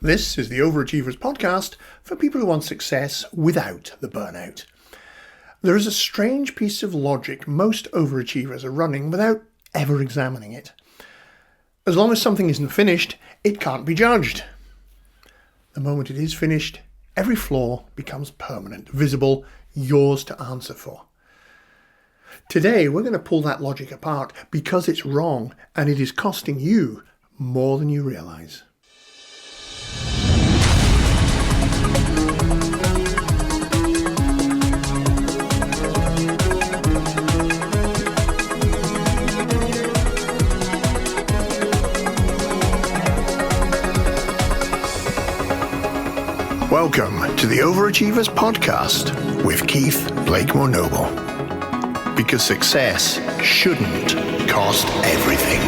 This is the Overachievers podcast for people who want success without the burnout. There is a strange piece of logic most overachievers are running without ever examining it. As long as something isn't finished, it can't be judged. The moment it is finished, every flaw becomes permanent, visible, yours to answer for. Today, we're going to pull that logic apart because it's wrong and it is costing you more than you realize. Welcome to the Overachievers podcast with Keith Blakemore Noble. Because success shouldn't cost everything.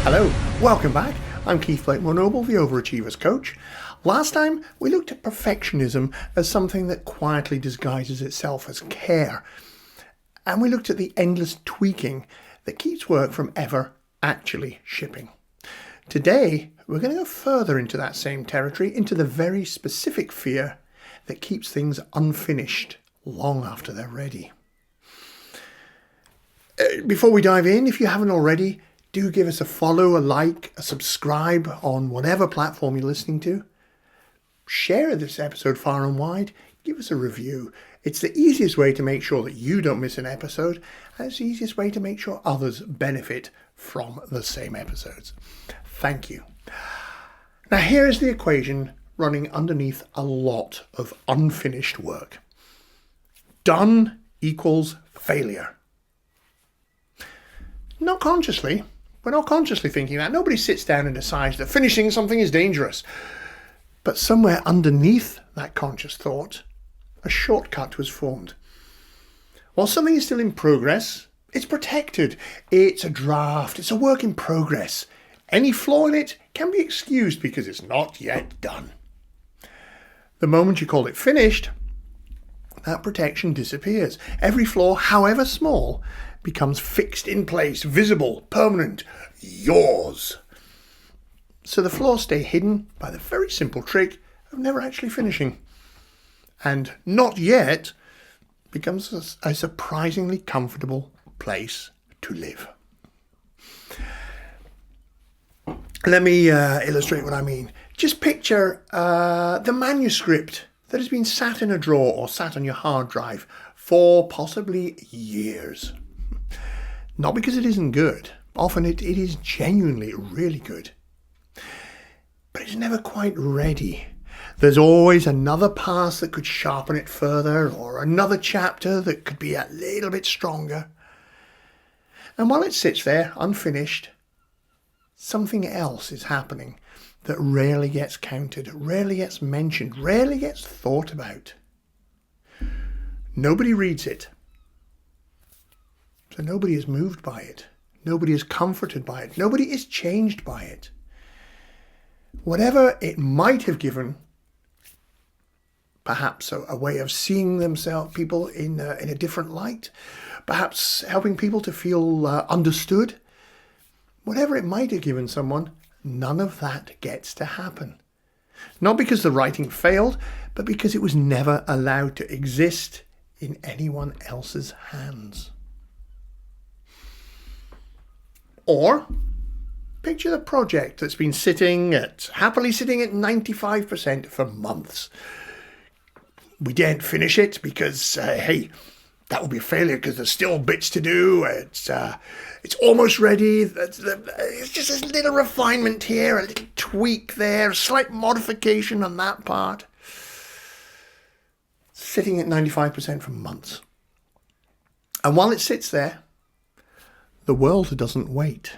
Hello, welcome back. I'm Keith Blakemore Noble, the Overachievers coach. Last time we looked at perfectionism as something that quietly disguises itself as care. And we looked at the endless tweaking that keeps work from ever actually shipping. Today, we're going to go further into that same territory, into the very specific fear that keeps things unfinished long after they're ready. Before we dive in, if you haven't already, do give us a follow, a like, a subscribe on whatever platform you're listening to. Share this episode far and wide. Give us a review. It's the easiest way to make sure that you don't miss an episode, and it's the easiest way to make sure others benefit from the same episodes. Thank you. Now here's the equation running underneath a lot of unfinished work. Done equals failure. Not consciously. We're not consciously thinking that. Nobody sits down and decides that finishing something is dangerous. But somewhere underneath that conscious thought, a shortcut was formed. While something is still in progress, it's protected. It's a draft. It's a work in progress. Any flaw in it can be excused because it's not yet done. The moment you call it finished, that protection disappears. Every flaw, however small, becomes fixed in place, visible, permanent, yours. So the flaws stay hidden by the very simple trick of never actually finishing. And not yet becomes a surprisingly comfortable place to live. Let me illustrate what I mean. Just picture the manuscript that has been sat in a drawer or sat on your hard drive for possibly years. Not because it isn't good. Often it is genuinely really good. But it's never quite ready. There's always another pass that could sharpen it further, or another chapter that could be a little bit stronger. And while it sits there unfinished, something else is happening that rarely gets counted, rarely gets mentioned, rarely gets thought about. Nobody reads it. So nobody is moved by it. Nobody is comforted by it. Nobody is changed by it. Whatever it might have given, perhaps a way of seeing themselves, people in a different light, perhaps helping people to feel understood, whatever it might have given someone, none of that gets to happen. Not because the writing failed, but because it was never allowed to exist in anyone else's hands. Or picture the project that's been happily sitting at 95% for months. We daren't finish it because, that would be a failure because there's still bits to do. It's almost ready. It's just a little refinement here, a little tweak there, a slight modification on that part. Sitting at 95% for months. And while it sits there, the world doesn't wait.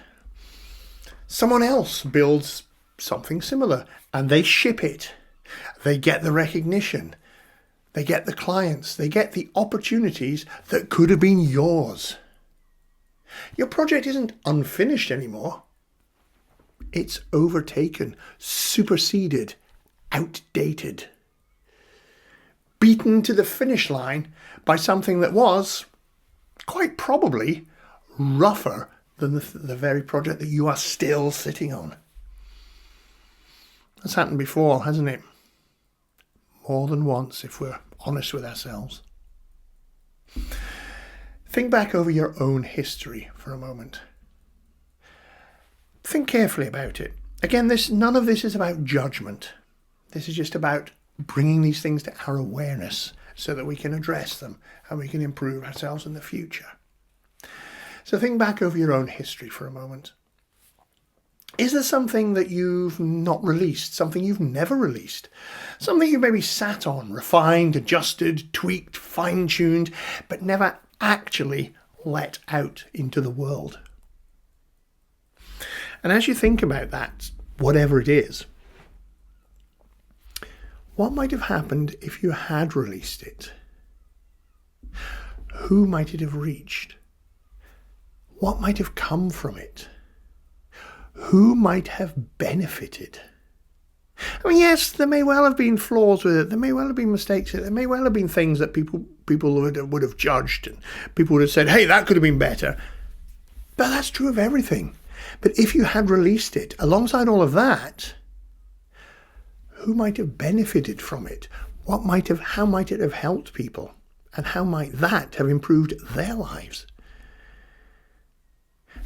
Someone else builds something similar and they ship it. They get the recognition. They get the clients. They get the opportunities that could have been yours. Your project isn't unfinished anymore. It's overtaken, superseded, outdated. Beaten to the finish line by something that was, quite probably, rougher than the very project that you are still sitting on. That's happened before, hasn't it? More than once, if we're honest with ourselves. Think back over your own history for a moment. Think carefully about it. Again, none of this is about judgment. This is just about bringing these things to our awareness so that we can address them and we can improve ourselves in the future. So think back over your own history for a moment. Is there something that you've not released, something you've never released, something you maybe sat on, refined, adjusted, tweaked, fine-tuned, but never actually let out into the world? And as you think about that, whatever it is, what might have happened if you had released it? Who might it have reached? What might have come from it? Who might have benefited? I mean, yes, there may well have been flaws with it. There may well have been mistakes with it. There may well have been things that people would have judged, and people would have said, hey, that could have been better. But that's true of everything. But if you had released it, alongside all of that, who might have benefited from it? How might it have helped people? And how might that have improved their lives?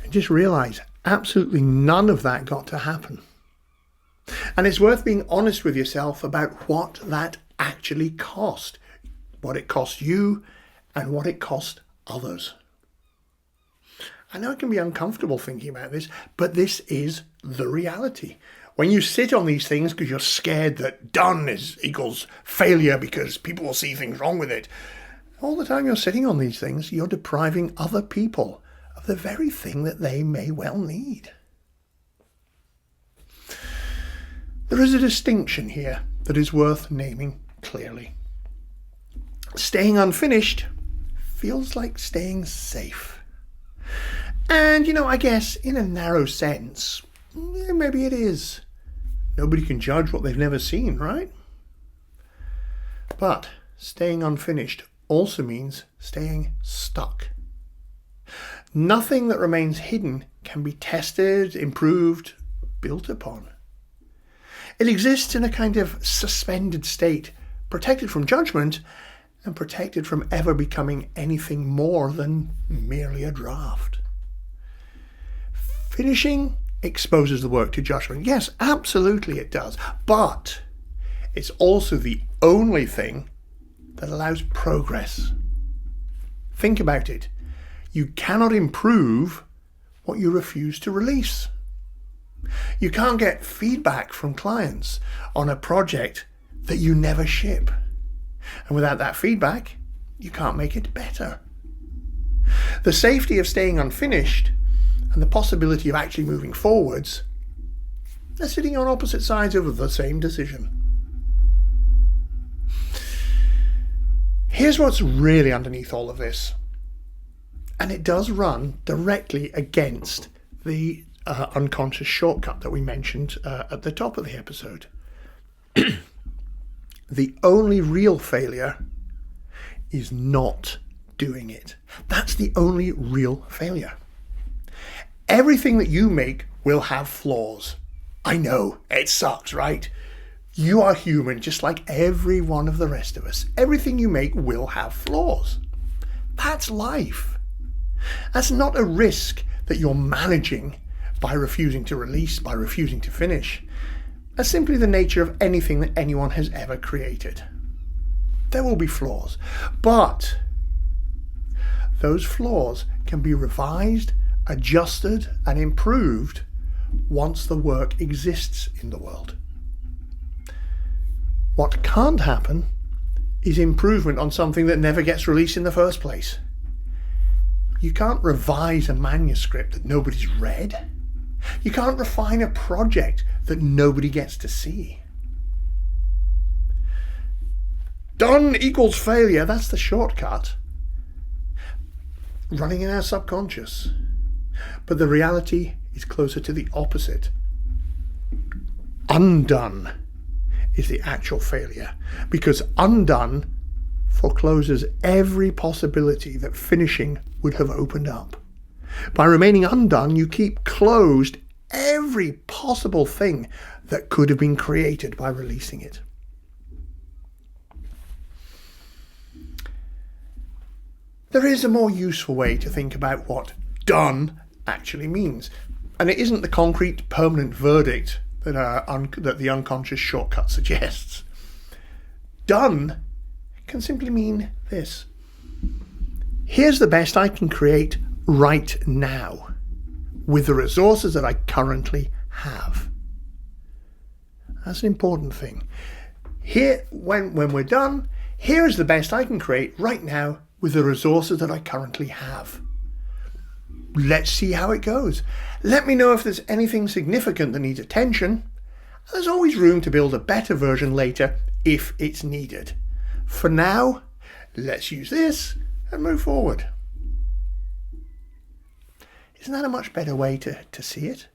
And just realize, absolutely none of that got to happen. And it's worth being honest with yourself about what that actually cost. What it cost you and what it cost others. I know it can be uncomfortable thinking about this, but this is the reality. When you sit on these things because you're scared that done equals failure because people will see things wrong with it, all the time you're sitting on these things, you're depriving other people of the very thing that they may well need. There is a distinction here that is worth naming clearly. Staying unfinished feels like staying safe. And, I guess in a narrow sense, maybe it is. Nobody can judge what they've never seen, right? But staying unfinished also means staying stuck. Nothing that remains hidden can be tested, improved, built upon. It exists in a kind of suspended state, protected from judgment and protected from ever becoming anything more than merely a draft. Finishing exposes the work to judgment. Yes, absolutely it does. But it's also the only thing that allows progress. Think about it. You cannot improve what you refuse to release. You can't get feedback from clients on a project that you never ship. And without that feedback, you can't make it better. The safety of staying unfinished and the possibility of actually moving forwards, they're sitting on opposite sides of the same decision. Here's what's really underneath all of this. And it does run directly against the unconscious shortcut that we mentioned at the top of the episode. The only real failure is not doing it. That's the only real failure. Everything that you make will have flaws. I know, it sucks, right? You are human just like every one of the rest of us. Everything you make will have flaws. That's life. That's not a risk that you're managing by refusing to release, by refusing to finish. That's simply the nature of anything that anyone has ever created. There will be flaws, but those flaws can be revised, adjusted, and improved once the work exists in the world. What can't happen is improvement on something that never gets released in the first place. You can't revise a manuscript that nobody's read. You can't refine a project that nobody gets to see. Done equals failure. That's the shortcut. Running in our subconscious. But the reality is closer to the opposite. Undone is the actual failure, because undone forecloses every possibility that finishing would have opened up. By remaining undone, you keep closed every possible thing that could have been created by releasing it. There is a more useful way to think about what done actually means, and it isn't the concrete permanent verdict that the unconscious shortcut suggests. Done can simply mean this: here's the best I can create right now with the resources that I currently have. That's an important thing. Here, when we're done, here's the best I can create right now with the resources that I currently have. Let's see how it goes. Let me know if there's anything significant that needs attention. There's always room to build a better version later if it's needed. For now, let's use this and move forward. Isn't that a much better way to see it?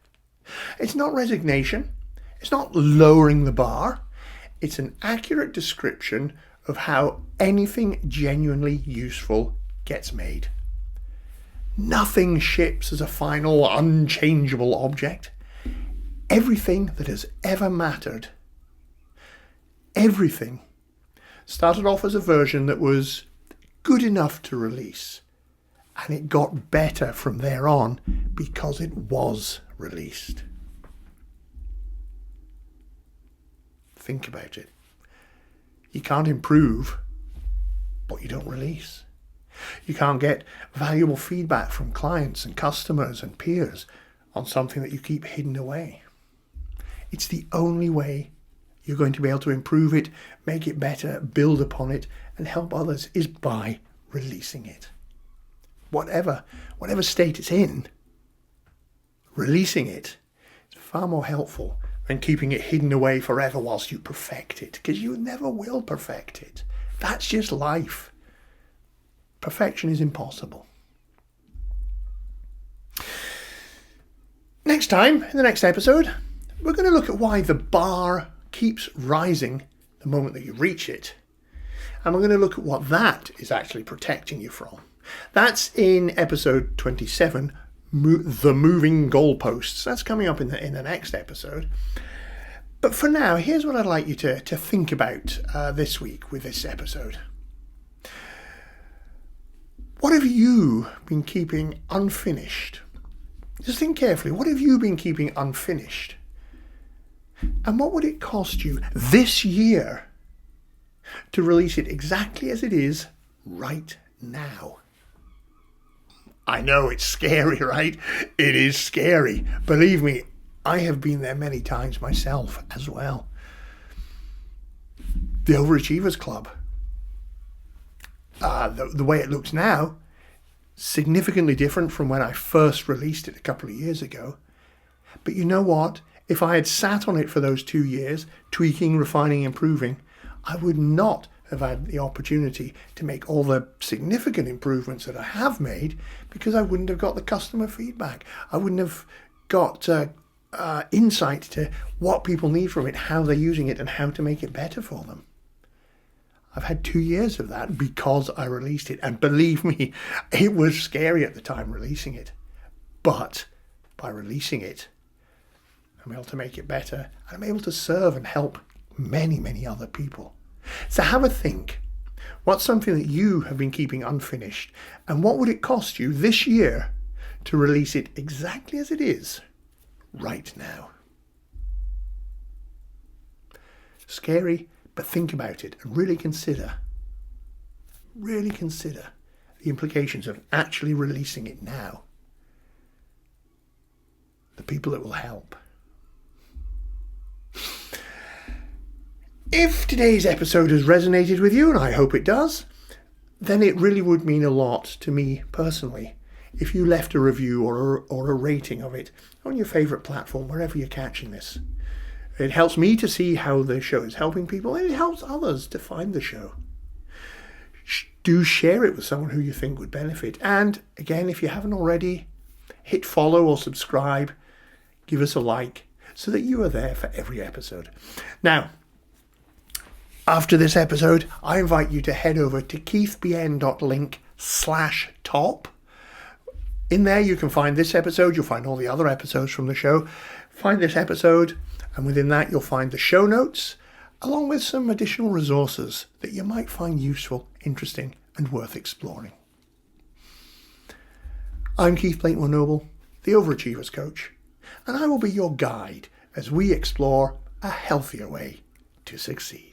It's not resignation. It's not lowering the bar. It's an accurate description of how anything genuinely useful gets made. Nothing ships as a final, unchangeable object. Everything that has ever mattered, everything, started off as a version that was good enough to release. And it got better from there on because it was released. Think about it. You can't improve what you don't release. You can't get valuable feedback from clients and customers and peers on something that you keep hidden away. It's the only way you're going to be able to improve it, make it better, build upon it, and help others is by releasing it. Whatever state it's in, releasing it is far more helpful than keeping it hidden away forever whilst you perfect it, because you never will perfect it. That's just life. Perfection is impossible. Next time, in the next episode, we're going to look at why the bar keeps rising the moment that you reach it. And we're going to look at what that is actually protecting you from. That's in episode 27, The Moving Goalposts. That's coming up in the next episode. But for now, here's what I'd like you to think about this week with this episode. What have you been keeping unfinished? Just think carefully. What have you been keeping unfinished? And what would it cost you this year to release it exactly as it is right now? I know it's scary, right? It is scary. Believe me, I have been there many times myself as well. The Overachievers Club. The way it looks now, significantly different from when I first released it a couple of years ago. But you know what? If I had sat on it for those 2 years, tweaking, refining, improving, I would not have had the opportunity to make all the significant improvements that I have made, because I wouldn't have got the customer feedback. I wouldn't have got insight to what people need from it, how they're using it, and how to make it better for them. I've had 2 years of that because I released it. And believe me, it was scary at the time releasing it. But by releasing it, I'm able to make it better. And I'm able to serve and help many, many other people. So have a think. What's something that you have been keeping unfinished? And what would it cost you this year to release it exactly as it is right now? Scary, but think about it and really consider the implications of actually releasing it now. The people it will help. If today's episode has resonated with you, and I hope it does, then it really would mean a lot to me personally if you left a review or a rating of it on your favourite platform, wherever you're catching this. It helps me to see how the show is helping people, and it helps others to find the show. Do share it with someone who you think would benefit. And again, if you haven't already, hit follow or subscribe, give us a like, so that you are there for every episode. Now, after this episode, I invite you to head over to keithbn.link/top, In there you can find this episode, you'll find all the other episodes from the show. Find this episode, and within that you'll find the show notes, along with some additional resources that you might find useful, interesting, and worth exploring. I'm Keith Blakemore Noble, the Overachievers Coach, and I will be your guide as we explore a healthier way to succeed.